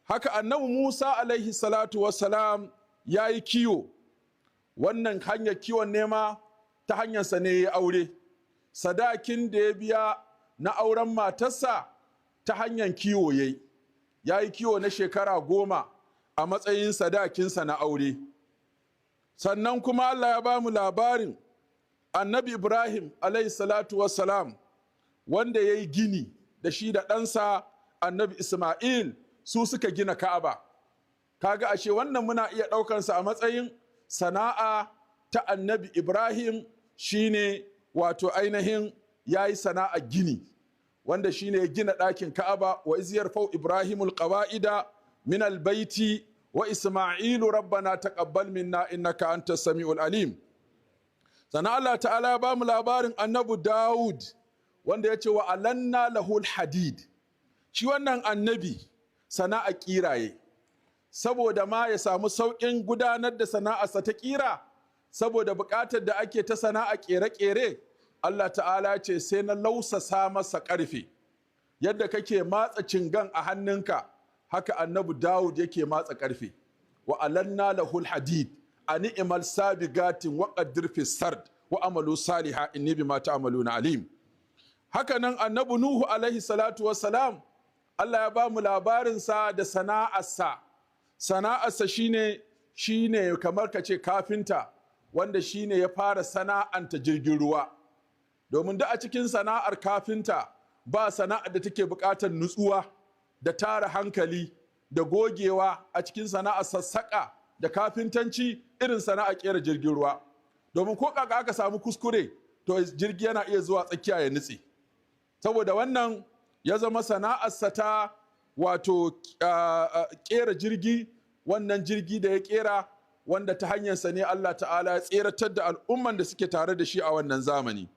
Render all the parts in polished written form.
haka annabi Musa alaihi salatu wassalam ya yi kiwo. Wannan hanyar kiwon nema ta hanyarsa ne ya aure. Sadakin da ya biya na auren matarsa ta hanyar kiwo ya yi kiwo na shekara 10 a matsayin sadakinsa na aure. Sannan kuma Allah ya ba mu labarin annabi Ibrahim alaihi salatu wassalam wanda ya yi gini da shi da ɗansa annabi Ismail su suka gina Ka'aba. Kaga ashe wannan muna iya ɗaukansa a matsayin sana'a ta annabi Ibrahim, shine wato ainihin ya yi sana'a gini, wanda shine ya gina ɗakin Ka'aba. Wa iz yarfau Ibrahimul qawa'ida min albaiti wa Ismailu rabbana taqabbal minna innaka antas samiul alim. Sannan Allah ta'ala ya ba mu labarin annabi Dawud wanda ya ce wa alanna lahul hadid. Shi wannan annabi sana'a kiraye, saboda ma ya samu sauƙin gudanar da sana'arsa ta ƙira, saboda buƙatar da ake ta sana'a ƙere-ƙere, Allah ta'ala ce sai na lausasa masa ƙarfe. Yadda kake matsa cingan a hannunka, haka annabi Dawud yake matsa ƙarfe. Wa alanna lahul hadid a ni'imal sabigatin wa qaddir fi sard wa amalu saliha inni bima ta'maluna alim. Haka nan annabi Nuhu alaihi salatu wassalam, Allah ya ba mu labarinsa da sana'arsa. Sana'arsa shine kamar ka ce kafinta, wanda shine ya fara sana'anta jirgin ruwa. Domin da a cikin sana'ar kafinta ba sana'ar da take buƙatar nutsuwa da tara hankali da gogewa a cikin sana'ar sassaƙa da kafintanci irin sana'ar ƙera jirgin ruwa. Domin ko kaka aka samu kuskure, to jirgi yana iya zuwa tsakiya ya nutse. Saboda wannan ya zama sana'arsa ta wato ƙera jirgi, wannan jirgi da ya ƙera, wanda ta hanyarsa ne Allah ta'ala ya tseratar da al'umman da suke tare da shi a wannan zamani.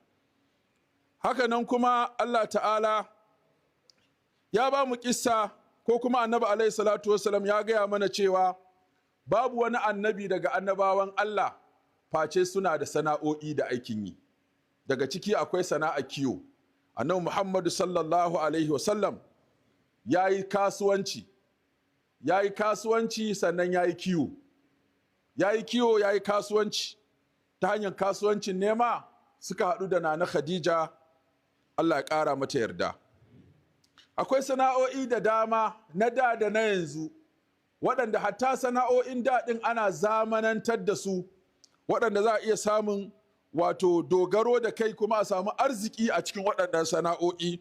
Hakanan kuma Allah ta'ala ya ba mu kissa, ko kuma annabi alaihi salatu wasalam ya gaya mana cewa babu wani annabi daga annabawan Allah face suna da sana'o'i da aikin yi. Daga ciki akwai sana'a kiwo. Annabi Muhammadu sallallahu alaihi wasallam ya yi kasuwanci sannan ya yi kiwo. Ya yi kiwo, ya yi kasuwanci. Ta hanyar kasuwancin nema suka haɗu da Nana Khadija, Allah ya ƙara mata yarda. Akwai sana'o'i da dama na da na yanzu, waɗanda hatta sana'o'in daɗin ana zamanantar da su, waɗanda za a iya samun wato dogaro da kai kuma a samu arziki a cikin waɗannan sana'o'i.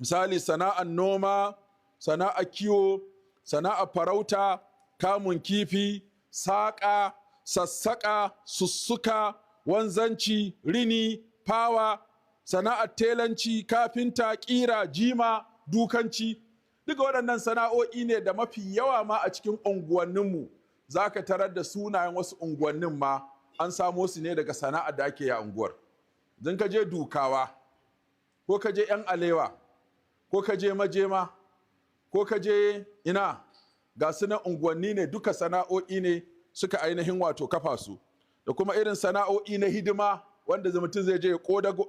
Misali sana'ar noma, sana'ar kiwo, sana'ar farauta, kamun kifi, saƙa, sassaƙa, sussuka, wanzanci, rini, fawa, sana'ar telanci, kafinta, ƙira, jima, dukanci. Duka waɗannan sana'o'i ne da mafi yawa ma a cikin unguwanninmu za ka tarar da sunayen wasu unguwannin ma an samo su ne daga sana'ar da ake yi a unguwar. Idan ka je Dukawa, ko ka je 'yan Alewa, ko ka je Majema, ko ka je ina, ga su nan unguwanni ne, duka sana'o'i ne suka ainihin wato kafa su. Da kuma irin sana'o'i na hidima wanda mutum zai je ya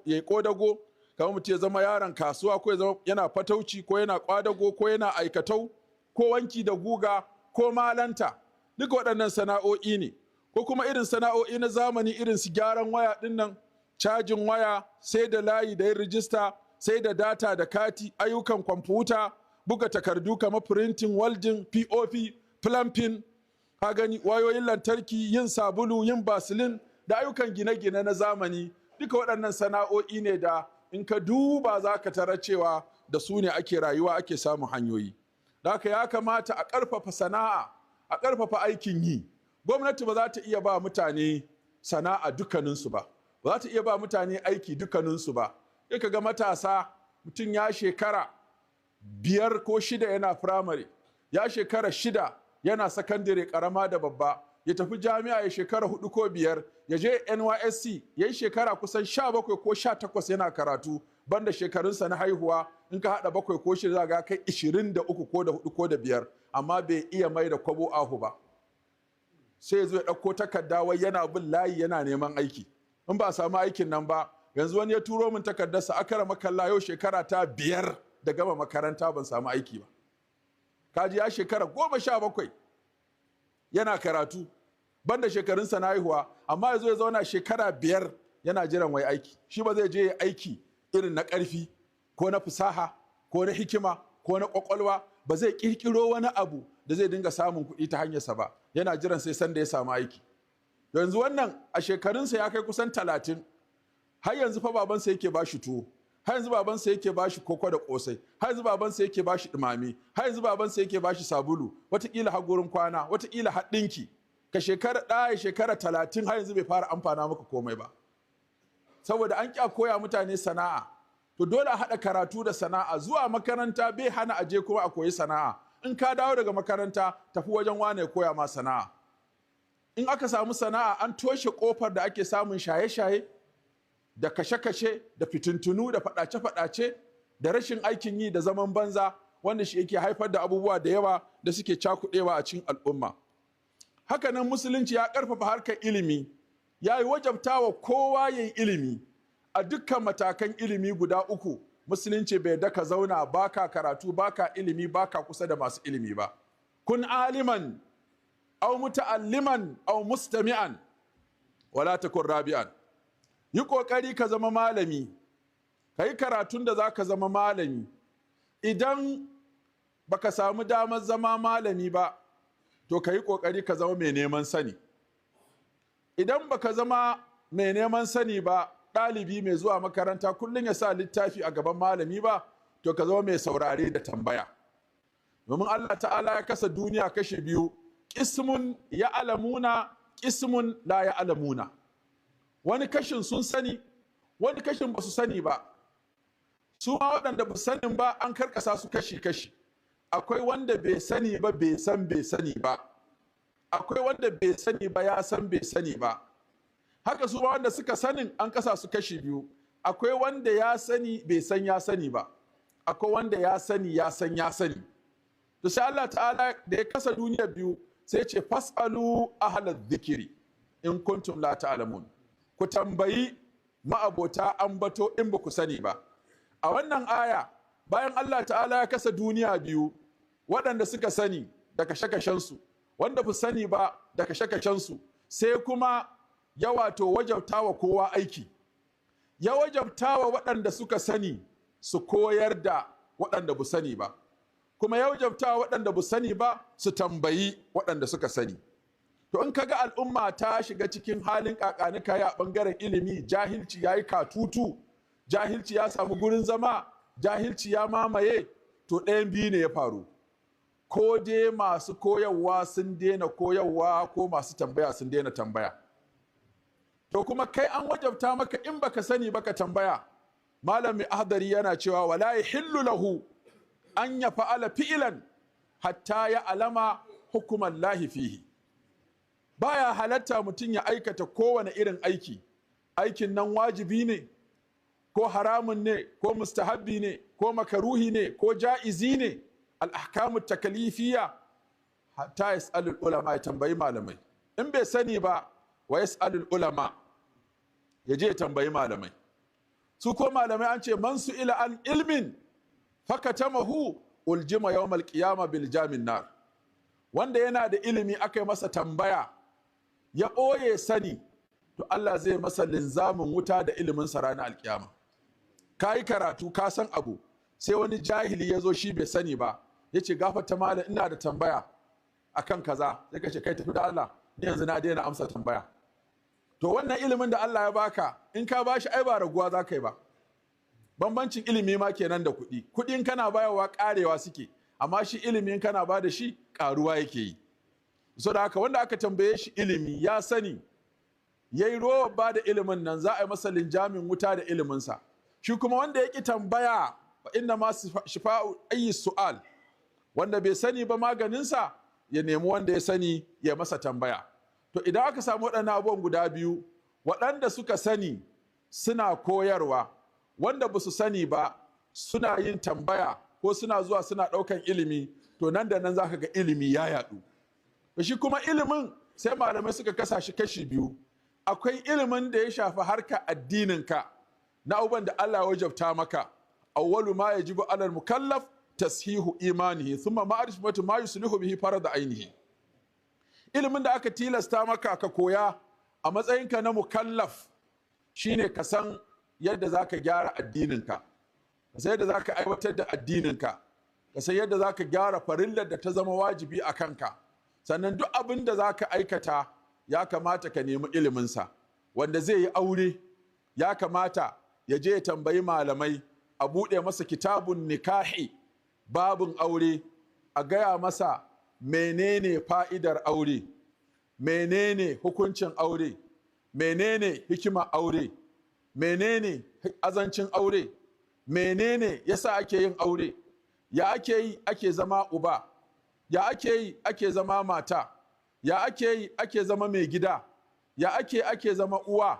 yi ƙodago, kamar mutum ya zama yaron kasuwa, ko ya zama yana fatauci, ko yana ƙwadago, ko yana aikatau, ko wanki da guga, ko malanta. Duka waɗannan sana'o'i ne. Ko kuma irin sana'o'i na zamani irin su gyaran waya ɗin nan, cajin waya, sai da layi da yin rijista, sai da data da kati, ayyukan kwamfuta, buga takardu kamar printing, welding, POP, plumbing, ka gani, wayoyin lantarki, yin sabulu, yin basilin, da ayyukan gine-gine na zamani. Duka waɗannan sana'o'i ne da in ka duba za ka tarar cewa da su ne ake rayuwa, ake samun hanyoyi. Da haka ya kamata a ƙarfafa sana'a, a ƙarfafa aikin yi. Gwamnati ba za ta iya ba mutane sana'a dukkaninsu ba, ba za ta iya ba mutane aiki dukkaninsu ba. Sai ka ga matasa, mutum ya shekara 5 ko 6 yana firamare, ya shekara 6 yana sakandare ƙarama da babba, ya tafi jami'a ya shekara 4 ko 5, ya je NYSC ya yi shekara kusan 17 ko 18 yana karatu, banda shekarunsa na haihuwa in ka haɗa 7 ko 6 za ga kai 23 ko da 4 ko da 5, amma bai iya mai da kwabo ahu ba. Sai ya zo ya ɗauko takarda wai yana bin layi yana neman aiki. In ba a samu aikin nan ba, yanzu wani ya turo min takardarsa, akara makalla yau shekara ta 5 da gama makaranta ban samu aiki ba. kaji ya shekara 17 yana karatu banda shekarunsa na haihuwa, amma ya zo ya zauna shekara 5 yana jiran wai aiki. Shi ba zai je ya aiki irin na ƙarfi ko na fasaha ko na hikima ko na ƙwaƙwalwa, ba zai ƙirƙiro wani abu da zai dinga samun kuɗi ta hanyarsa ba, yana jiran sai sanda ya samu aiki. Yanzu wannan a shekarunsa ya kai kusan 30, har yanzu fa babansa yake ba shi tuwo, har yanzu babansa yake ba shi koko da ƙosai, har yanzu babansa yake ba shi ɗumame, har yanzu babansa yake ba shi sabulu, wataƙila har gurin kwana, wataƙila har ɗinki. Ka shekara 30 har yanzu bai fara amfana maka komai ba, saboda an ƙi koya mutane sana'a. To dole a haɗa karatu da sana'a. Zuwa makaranta bai hana aje kuma a koyi sana'a. In ka dawo daga makaranta tafi wajen wane ya koya ma sana'a. In aka samu sana'a an toshe ƙofar da ake samun shaye-shaye da kashe-kashe da fitintunu da faɗace-faɗace da rashin aikin yi da zaman banza, wanda shi yake haifar da abubuwa da yawa da suke cakuɗewa a cikin al'umma. Hakanan musulunci ya ƙarfafa harkar ilimi, ya yi wajabtawa kowa ya yi ilimi. A dukkan matakan ilimi guda 3, musulunci bai daka zauna baka karatu baka ilimi baka kusa da masu ilimi ba. Kun aliman aw muta'alliman aw mustami'an wala takun rabi'an. Yi kokari ka zama malami, kai karatun da zaka zama malami. Idan baka samu damar zama malami ba, to kai kokari ka zama mai neman sani. Idan baka zama mai neman sani ba, ɗalibi mai zuwa makaranta kullum ya sa littafi a gaban malami ba, to ka zama mai saurare da tambaya. Domin Allah ta'ala ya kasa duniya kashe 2, ƙismun ya alamuna, ƙismun la ya alamuna. Wani kashin sun sani, wani kashin ba su sani ba. Su ma waɗanda ba sanin ba an karkasa su kashi-kashi. Akwai wanda bai sani ba bai san bai sani ba. Akwai wanda bai sani ba ya san bai sani ba. Haka su wanda suka sanin an kasa su kashi 2. Akwai wanda ya sani bai san ya sani ba, akwai wanda ya sani ya san ya sani. To sai Allah ta'ala da ya kasa duniya 2 sai ce fasalu ahlal dhikri in kuntum la ta'lamun. Ku tambayi ma'abota ambato in ba ku sani ba. A wannan aya bayan Allah ta'ala ya kasa duniya 2, waɗanda suka sani da kashe-kashensu, wanda ba sani ba da kashe-kashensu, sai kuma ya wato wajabta wa kowa aiki, ya wajabta wa waɗanda suka sani su koyar da waɗanda bu sani ba, kuma ya wajabta wa waɗanda bu sani ba su tambayi waɗanda suka sani. To in kaga al'umma ta shiga cikin halin kakanika a ɓangaren ilimi, jahilci ya yi katutu, jahilci ya samu gurin zama, jahilci ya mamaye, to ɗayan biyu ne ya faru. Ko dai masu koyarwa sun daina koyarwa ko masu tambaya sun daina tambaya. To kuma kai an wajabta maka in baka sani baka tambaya. Malam mai ahdari yana cewa wala yahillu lahu an ya fa'ala fi'lan hatta ya alama hukuman lahi fihi. Baya halatta mutum ya aikata kowane irin aiki. Aikin nan wajibi ne, ko haramun ne, ko mustahabbi ne, ko makaruhi ne, ko ja'izi ne, al-ahkamu takalifiyya, hatta yas'alul ulama, ya tambayi malamai. In bai sani ba, wa yas'alul ulama, ya je ya tambayi malamai. Su ko malamai an ce man su'ila an ilmin fakatamahu uljima yawmal qiyama bil jamin nar. Wanda yana da ilimi aka yi masa tambaya ya ɓoye sani, to Allah zai masa linzamin wuta da ilimin sa ranar alkiyama. Ka yi karatu ka san abu, sai wani jahili ya zo shi bai sani ba, ya ce gafata malam ina da tambaya akan kaza, sai ka ce kai tafi da Allah, ni yanzu na daina amsa tambaya. To wannan ilimin da Allah ya baka, in ka bashi ai ba raguwa za ka yi ba. Bambancin ilimi ma kenan da kuɗi. Kuɗin kana bayarwa ƙarewa suke, amma shi ilimin kana ba da shi ƙaruwa yake yi. So da haka wanda aka tambaye shi ilimi ya sani, ya yi rowa ba da ilimin nan, za a yi masa linjamin wuta da iliminsa. Shi kuma wanda ya ƙi tambaya, fa inna ma shifa'u ayyi su'al, wanda bai sani ba maganinsa ya nemi wanda ya sani ya masa tambaya. To idan aka samu waɗannan abubuwan guda 2, waɗanda suka sani suna koyarwa, wanda ba su sani ba suna yin tambaya ko suna zuwa suna ɗaukan ilimi, to nan da nan za ka ga ilimi ya yaɗu. Shi kuma ilimin sai malamai suka kasa shi kashi 2. Akwai ilimin da ya shafi harka addininka na abubuwan da Allah ya wajabta maka. Awwalu ma yajibu alal mukallaf tashihu imanihi thumma ma'rifatu ma yuslihu bihi farada ainihi. Ilimin da aka tilasta maka ka koya a matsayinka na mukallaf shine ka san yadda zaka gyara addininka, ka san yadda zaka aiwatar da addininka, ka san yadda zaka gyara farillar da ta zama wajibi a kanka. Sannan duk abin da zaka aikata ya kamata ka nemi iliminsa. Wanda zai yi aure ya kamata ya je ya tambayi malamai, a buɗe masa kitabun nikahi, babun aure, a gaya masa menene fa'idar aure, menene hukuncin aure, menene hikima aure, menene azancin aure, menene yasa ake yin aure, ya ake yi ake zama uba, ya ake yi ake zama mata, ya ake yi ake zama mai gida, ya ake zama uwa,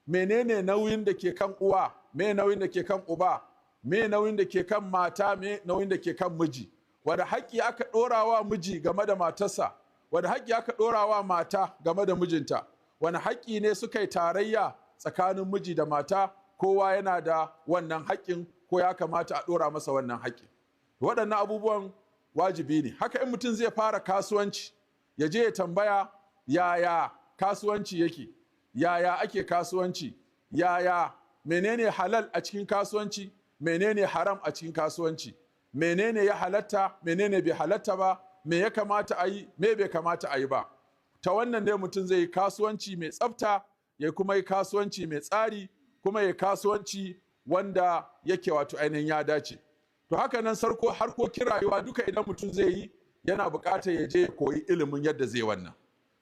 menene nauyin da ke kan uwa, me nauyin da ke kan uba, me nauyin da ke kan mata, me nauyin da ke kan miji, wanda haƙƙi aka ɗora wa miji game da matarsa, wanda haƙƙi aka ɗora wa mata game da mijinta, wani haƙƙi ne suka yi tarayya tsakanin miji da mata, kowa yana da wannan haƙƙin ko ya kamata a ɗora masa wannan haƙƙin. Waɗannan abubuwan wajibi ne. Haka in mutum zai fara kasuwanci, ya je ya tambaya yaya kasuwanci yake, yaya ake kasuwanci, yaya menene halal a cikin kasuwanci, menene haram a cikin kasuwanci, menene ya halatta, menene bai halatta ba, me ya kamata a yi, me bai kamata a yi ba. Ta wannan ne mutum zai yi kasuwanci mai tsafta, ya kuma yi kasuwanci mai tsari, kuma ya kasuwanci wanda yake wato ainihin ya dace. To haka nan harkokin rayuwa duka idan mutum zai yi, yana buƙatar ya je koyi ilimin yadda zai wannan.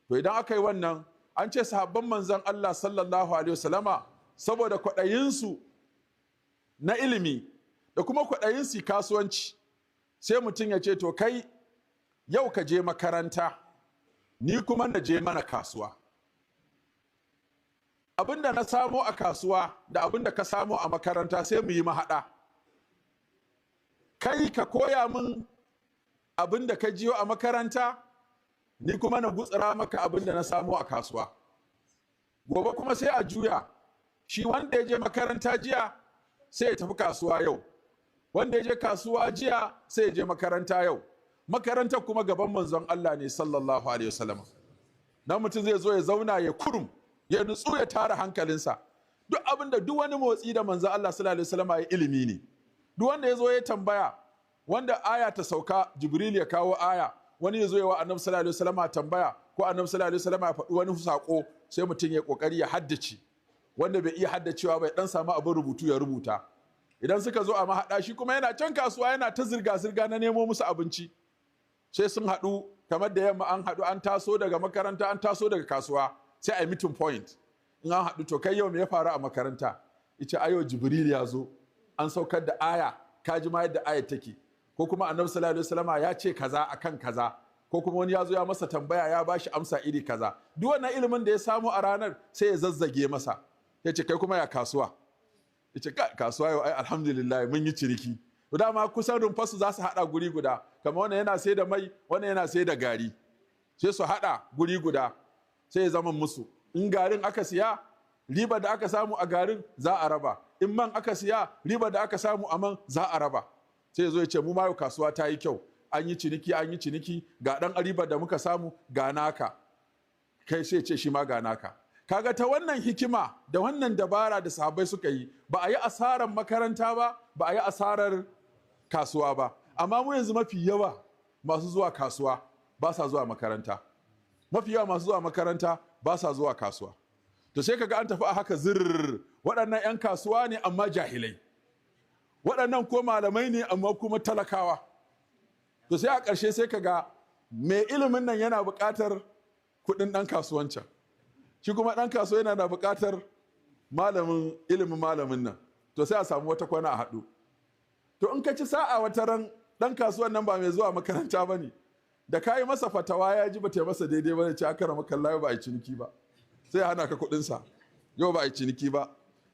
To idan aka yi wannan, an ce sahabban manzon Allah sallallahu alaihi wasallama saboda kwaɗayinsu na ilimi da kuma kwaɗayinsu kasuwanci, sai mutum ya ce to kai yau ka je makaranta, ni kuma na je mana kasuwa. Abinda na samo a kasuwa da abinda ka samo a makaranta sai mu yi mahaɗa. Kai ka koya min abinda ka jiyo a makaranta, ni kuma na gutsira maka abinda na samo a kasuwa. Gobe kuma sai a juya, shi wanda ya je makaranta jiya sai ya tafi kasuwa yau, wanda ya je kasuwa jiya sai ya je makaranta yau. Makarantar kuma gaban manzon Allah ne sallallahu alaihi wasallam. Na mutum zai zo ya zauna ya kurum, ya nutsu ya tara hankalinsa. Duk abinda duk wani motsi da manzon Allah sallallahu alaihi wasallam ya ilimi ne. Duk wanda ya zo ya tambaya, wanda aya ta sauka, Jibril ya kawo aya, wani ya zo ya wa annabi sallallahu alaihi wasallam tambaya, ko annabi sallallahu alaihi wasallam ya faɗi wani sako, sai mutum ya kokari ya haddace. Wanda bai iya haddacewa bai dan samu abin rubutu ya rubuta. Idan suka zo a mahaɗa, shi kuma yana can kasuwa yana ta zirga-zirga na nemo musu abinci. Sai sun haɗu, kamar da yamma an haɗu, an taso daga makaranta, an taso daga kasuwa, sai a yi meeting point. In an haɗu, to kai yau me ya faru a makaranta? Ita ayo Jibril ya zo, an saukar da aya, ka ji ma yadda aya take. Ko kuma annabi sallallahu alaihi wasallam ya ce kaza akan kaza, ko kuma wani ya zo ya masa tambaya ya bashi amsa iri kaza. Duk wannan ilimin da ya samu a ranar sai ya zazzage masa. Ya ce kai kuma ya kasuwa. Ya ce kasuwa yau ai alhamdulillah mun yi ciniki. To dama kusan rumfarsu za su haɗa guri guda, kamar wannan yana sai da mai, wannan yana sai da gari. Sai su haɗa guri guda, sai ya zama musu. In garin aka siya, riba da aka samu a garin za a raba. In man aka siya, riba da aka samu a man za a raba. Sai ya zo ya ce mu ma yau kasuwa ta yi kyau, an yi ciniki, ga ɗan riba da muka samu ga naka. Kai sai ce shi ma ga naka. Kaga ta wannan hikima da wannan dabara da sahabbai suka yi, ba a yi asarar makaranta ba, ba a yi asarar kasuwa ba. Amma mu yanzu mafi yawa masu zuwa kasuwa ba sa zuwa makaranta. Mafi yawa masu zuwa makaranta ba sa zuwa kasuwa. To sai kaga an tafi a haka zirr, waɗannan 'yan kasuwa ne amma jahilai. Waɗannan ko malamai ne amma kuma talakawa. To sai a ƙarshe sai kaga mai ilimin nan yana buƙatar kuɗin ɗan kasuwancin. Shi kuma ɗan kasuwa yana da buƙatar ilimin malamin nan. To sai a samu wata kwana a haɗu. To in ka ci sa'a wata ran ɗan kasuwan nan ba mai zuwa makaranta ba ne. Da ka yi masa fatawa ya ji ba ta yi masa daidai ba ne, ce aka rama kalla ba a yi ciniki ba. Sai ya hana ka kuɗinsa. Yau ba a yi ciniki ba.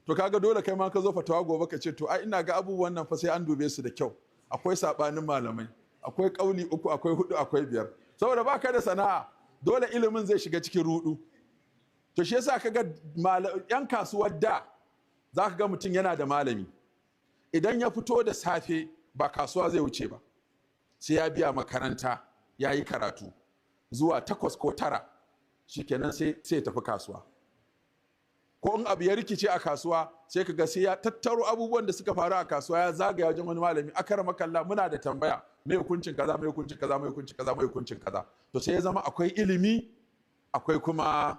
To kaga dole kai ma ka zo fatawa gobe ka ce to ai ina ga abubuwan nan fa sai an dube su da kyau. Akwai saɓanin malamai. Akwai ƙauli 3, akwai 4, akwai 5. Saboda ba ka da sana'a, dole ilimin zai shiga cikin ruɗu. To shi yasa kaga yan kasuwar da za ka ga mutum yana da malami. Idan ya fito da safe ba kasuwa zai wuce ba, sai ya biya makaranta ya yi karatu zuwa 8 ko 9, shikenan sai ya tafi kasuwa. Ko in abu ya rikice a kasuwa sai ka ga sai ya tattaro abubuwan da suka faru a kasuwa ya zagaya wajen wani malami, akarama kalla muna da tambaya, mai hukuncin kaza, mai hukuncin kaza, mai hukuncin kaza, mai hukuncin kaza. To sai ya zama akwai ilimi akwai kuma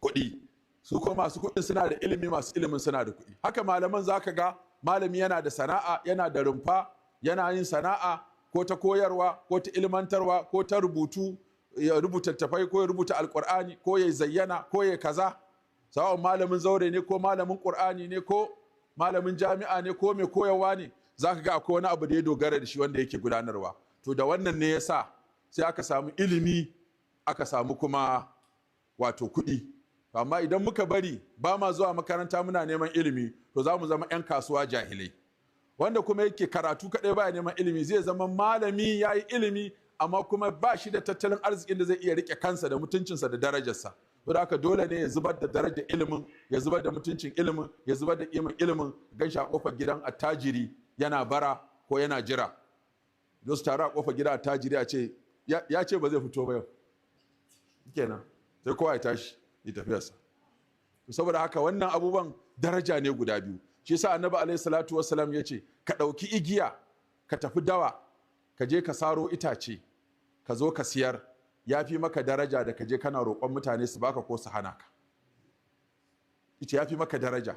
kuɗi. Su kuma masu kuɗin suna da ilimi, masu ilimin suna da kuɗi. Haka malaman za ka ga malami yana da sana'a, yana da rumfa, yana yin sana'a ko ta koyarwa ko ta ilmantarwa ko ta rubutu, ya rubuta tafai ko ya rubuta alƙur'ani ko ya zayyana ko ya kaza. Sawa'un malamin zaure ne ko malamin ƙur'ani ne ko malamin jami'a ne ko mai koyarwa ne, za ka ga akwai wani abu da ya dogara da shi wanda yake gudanarwa. To da wannan ne ya sa sai aka samu ilimi aka samu kuma wato kuɗi. Amma idan muka bari ba ma zuwa makaranta muna neman ilimi, to za mu zama 'yan kasuwa jahilai. Wanda kuma yake karatu kaɗai baya neman ilimi zai zama malami ya yi ilimi amma kuma ba shi da tattalin arzikin da zai iya riƙe kansa da mutuncinsa da darajarsa. Don haka dole ne ya zubar da darajar ilimin, ya zubar da mutuncin ilimin, ya zubar da ƙiman ilimin, gan shi a ƙofar gidan attajiri yana bara ko yana jira. Don su taru a ƙofar gidan attajiri a ce ya ce ba zai fito ba yau. Kenan sai kowa ya tashi ya tafiyarsa. Saboda haka wannan abubuwan daraja ne guda biyu. Shi yasa Annabi alaihi salatu wassalam ya ce ka ɗauki igiya ka tafi dawa ka je ka saro itace ka zo ka siyar, ya fi maka daraja da ka je kana roƙon mutane su baka ko su hana ka. Ita ya fi maka daraja.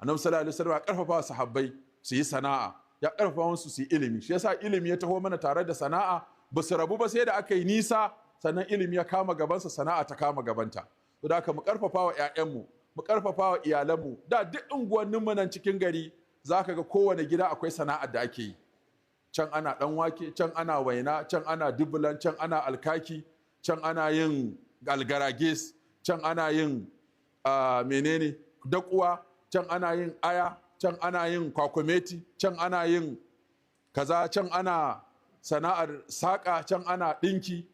Annabi sallallahu alaihi wasallam ya karfafa sahabbai su yi sana'a, ya karfafa su su yi ilimi. Shi yasa ilimi ya taho mana tare da sana'a, ba su rabu ba sai da aka yi nisa, sannan ilimi ya kama gabansa, sana'a ta kama gabanta. To da haka mu karfafa wa 'ya'yanmu, mu karfafa wa iyalanmu. Da duk unguwanninmu nan cikin gari za ka ga kowane gida akwai sana'ar da ake yi. Can ana ɗan wake, can ana waina, can ana dubulan, can ana alkaki, can ana yin galgarages, can ana yin menene dakuwa, can ana yin aya, can ana yin kwakumeti, can ana yin kaza, can ana sana'ar saƙa, can ana ɗinki.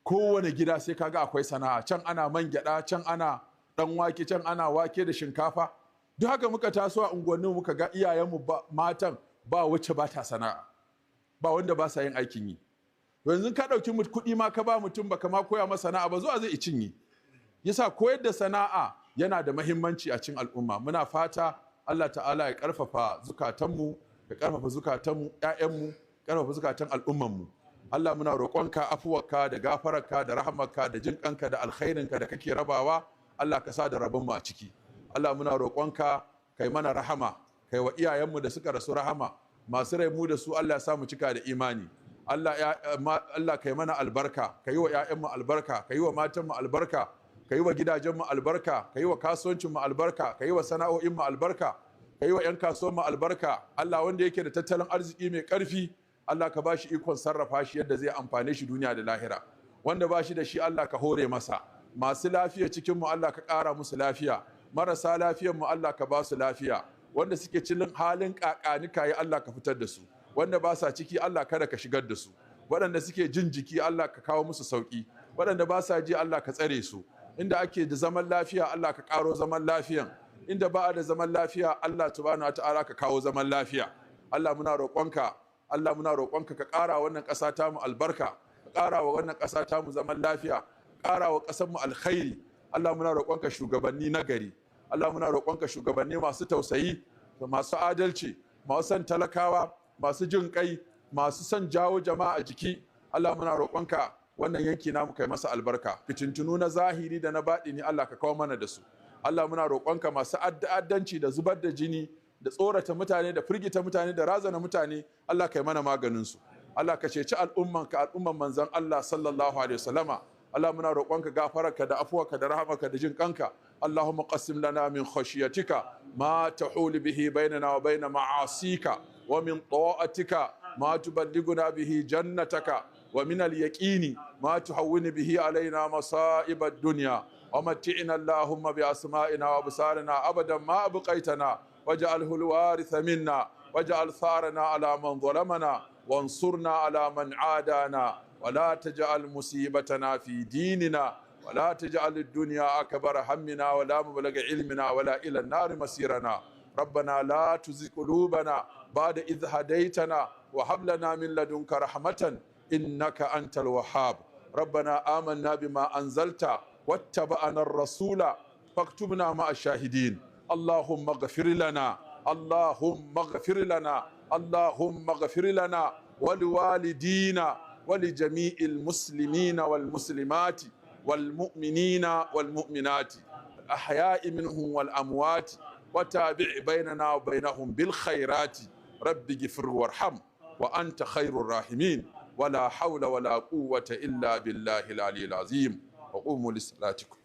Kowane gida sai kaga akwai sana'a. Can ana man gyaɗa, can ana ɗan wake, can ana wake da shinkafa. Duk haka muka taso a unguwannin muka ga iyayenmu matan ba wacce ba ta sana'a, ba wanda ba sa yin aikin yi. Yanzu ka ɗauki kuɗi ma ka ba mutum baka ma koya masa sana'a ba, zuwa zai cinye. Yasa koyar da sana'a yana da mahimmanci a cikin al'umma. Muna fata Allah ta'ala ya ƙarfafa zukatanmu, ya ƙarfafa zukatanmu, 'ya'yanmu, ƙarfafa zukatan al'ummanmu. Allah muna roƙonka afuwarka da gafararka da rahamarka da jinƙanka da alkhairinka da kake rabawa, Allah ka sa da rabonmu a ciki. Allah muna roƙonka kai mana rahama, kai wa iyayenmu da suka rasu rahama, masu rai mu da su Allah ya sa mu cika da imani. Allah kai mana albarka, kai wa 'ya'yanmu albarka, kai wa matanmu albarka, kai wa gidajenmu albarka, kai wa kasuwancinmu albarka, kai wa sana'o'inmu albarka, kai wa 'yan kasuwanmu albarka. Allah wanda yake da tattalin arziki mai ƙarfi, Allah ka bashi ikon sarrafa shi yadda zai amfane shi duniya da lahira. Wanda bashi da shi Allah ka hore masa. Masu lafiya cikinmu Allah ka ƙara musu lafiya. Marasa lafiyanmu Allah ka ba su lafiya. Wanda suke cikin halin ƙaƙanika ya Allah ka fitar da su. Wanda ba sa ciki Allah kada ka shigar da su. Waɗanda suke jin jiki Allah ka kawo musu sauƙi. Waɗanda ba sa ji Allah ka tsare su. Inda ake da zaman lafiya Allah ka ƙaro zaman lafiyan. Inda ba a da zaman lafiya Allah subhanahu wa ta'ala ka kawo zaman lafiya. Allah muna roƙonka, Allah muna roƙonka ka ƙara wannan ƙasa tamu albarka, ka ƙara wa wannan ƙasa tamu zaman lafiya, ƙara wa ƙasarmu alkhairi. Allah muna roƙonka shugabanni na gari. Allah muna roƙonka shugabanni masu tausayi, masu adalci, masu son talakawa, masu jin kai, masu son jawo jama'a a jiki. Allah muna roƙonka wannan yanki namu kai masa albarka. Fitintunu na zahiri da na baɗini Allah ka kawo mana da su. Allah muna roƙonka masu addanci da zubar da jini, da tsorata mutane, da firgita mutane, da razana mutane, Allah kai mana maganinsu. Allah ka ceci al'ummanka, al'umman manzon Allah sallallahu alaihi wasallama. Allah muna roƙonka gafararka da afuwarka da rahamarka da jin kanka. Allahumma qassim lana min khashyatika ma tahulu bihi bainana wa bain ma'asika wa min ta'atika ma tuballighuna bihi jannataka wa min al-yaqini ma tuhawwinu bihi alaina masa'ib ad-dunya wa matti'na Allahumma bi asma'ina wa absarina abadan ma abqaitana waj'alhu al-waritha minna waj'al tharana ala man zalamana وانصرنا على من عادانا ولا تجعل مصيبتنا في ديننا ولا تجعل الدنيا أكبر همنا ولا مبلغ علمنا ولا إلى النار مسيرنا ربنا لا تزغ قلوبنا بعد إذ هديتنا وهب لنا من لدنك رحمة إنك أنت الوهاب. ربنا آمنا بما أنزلت واتبعنا الرسول فاكتبنا مع الشاهدين. اللهم اغفر لنا، اللهم اغفر لنا، اللهم اغفر لنا ولوالدينا ولجميع المسلمين والمسلمات والمؤمنين والمؤمنات الأحياء منهم والأموات، وتابع بيننا وبينهم بالخيرات. رب اغفر وارحم وأنت خير الراحمين. ولا حول ولا قوة إلا بالله العلي العظيم. وقوموا لصلاتكم.